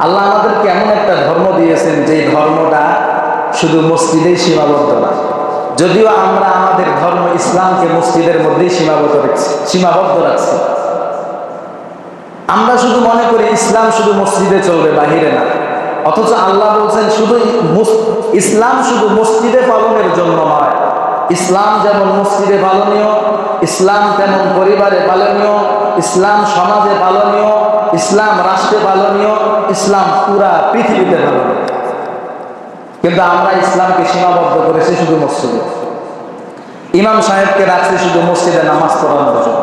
আল্লাহ আমাদেরকে এমন একটা ধর্ম দিয়েছেন যে ধর্মটা শুধু মসজিদেই সীমাবদ্ধ না। যদিও আমরা আমাদের ধর্ম ইসলামকে মসজিদের মধ্যেই সীমাবদ্ধ রাখছি। আমরা শুধু মনে করি ইসলাম শুধু মসজিদে চলবে, বাহিরে না। অথচ আল্লাহ বলছেন শুধু ইসলাম শুধু মসজিদে পালনের জন্য নয়। ইসলাম যেমন মসজিদে পালনীয়, ইসলাম তেমন পরিবারে পালনীয়, ইসলাম সমাজে পালনীয়, ইসলাম রাষ্ট্রে পালনীয়, ইসলাম পুরা পৃথিবীতে পালনীয়। কিন্তু আমরা ইসলামকে সীমাবদ্ধ করেছি শুধু মসজিদে। ইমাম সাহেবকে রাখছি শুধু মসজিদে নামাজ পড়ানোর জন্য।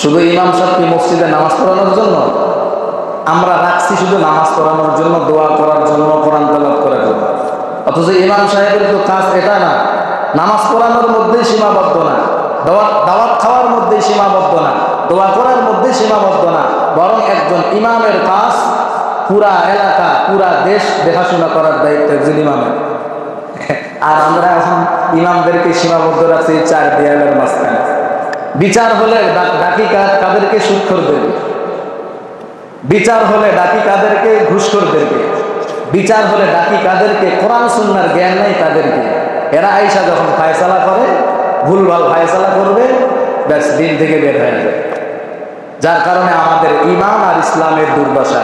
শুধু ইমাম সাহেবকে মসজিদে নামাজ পড়ানোর জন্য আমরা রাখছি শুধু নামাজ পড়ানোর জন্য, দোয়া করার জন্য, কোরআন তেলাওয়াত করার জন্য। অথচ ইমাম সাহেবের তো কাজ এটা না, নামাজ পড়ানোর মধ্যেই সীমাবদ্ধ না, দাওয়াত খাওয়ার মধ্যেই সীমাবদ্ধ না, দোয়া করার মধ্যে সীমাবদ্ধ না, বরং একজন ইমামের কাজ পুরা এলাকা, পুরা দেশ দেখাশোনা করার দায়িত্ব একজন ইমামের। আর আমরা এখন ইমামদেরকে সীমাবদ্ধ রাখছি চার দেয়ালের মাঝখানে। বিচার হলে ডাকি কাদেরকে? সুদখোরদেরকে। বিচার হলে ডাকি কাদেরকে? ঘুষখোরদেরকে। বিচার হলে ডাকি কাদেরকে? কোরআন সুন্নাহর জ্ঞান নাই তাদেরকে। এরা আইসা যখন ফায়সালা করে, ভুলভাল ফায়সালা করবে, ব্যাস দিন থেকে বের হয়ে যাবে। যার কারণে আমাদের ঈমান আর ইসলামের দুর্দশা।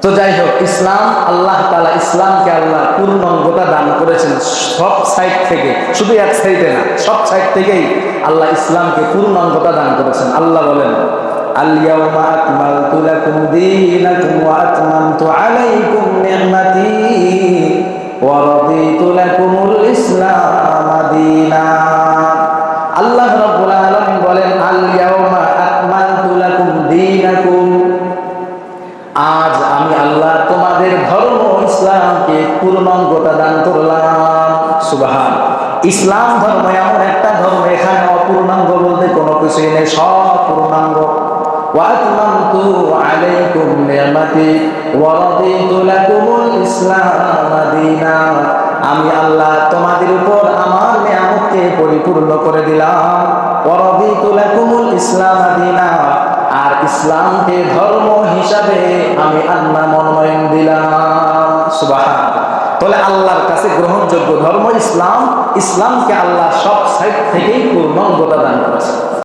তো যাই হোক, ইসলাম আল্লাহ তাআলা, ইসলামকে আল্লাহ পূর্ণাঙ্গতা দান করেছেন সব সাইড থেকে, শুধু এক সাইডে না, সব সাইড থেকেই আল্লাহ ইসলামকে পূর্ণাঙ্গতা দান করেছেন। আল্লাহ বলেন, আল-ইয়াওমা আকমালতু লাকুম দীনাকুম ওয়া আতমামতু আলাইকুম নি'মাতি ওয়া রাদিতু লাকুমুল ইসলাম দীনা। আল্লাহ রাব্বুল আলামিন বলেন, আল-ইয়াওমা আকমালতু লাকুম দীনাকুম, আজ আমি আল্লাহ তোমাদের ধর্ম ইসলামকে পূর্ণাঙ্গতা দান করলাম। সুবহান। ইসলাম ধর্ম এমন একটা ধর্ম, এখানে অপূর্ণাঙ্গ বলতে কোনো কিছুই নেই, সব পূর্ণাঙ্গ। ওয়া আতমামতু আলাইকুম নি'মাতি ওয়া রাদিতু লাকুমুল ইসলাম দীনা, আমি আল্লাহ তোমাদের উপর আমার নিয়ামতকে পরিপূর্ণ করে দিলাম। ওয়া রাদিতু লাকুমুল ইসলাম দীনা, আর ইসলামকে ধর্ম হিসাবে আমি আল্লাহ মনোনয়ন দিলাম। সুবহান। তাহলে আল্লাহর কাছে গ্রহণযোগ্য ধর্ম ইসলাম, ইসলামকে আল্লাহ সব সাইড থেকেই পূর্ণাঙ্গতা দান করেছে।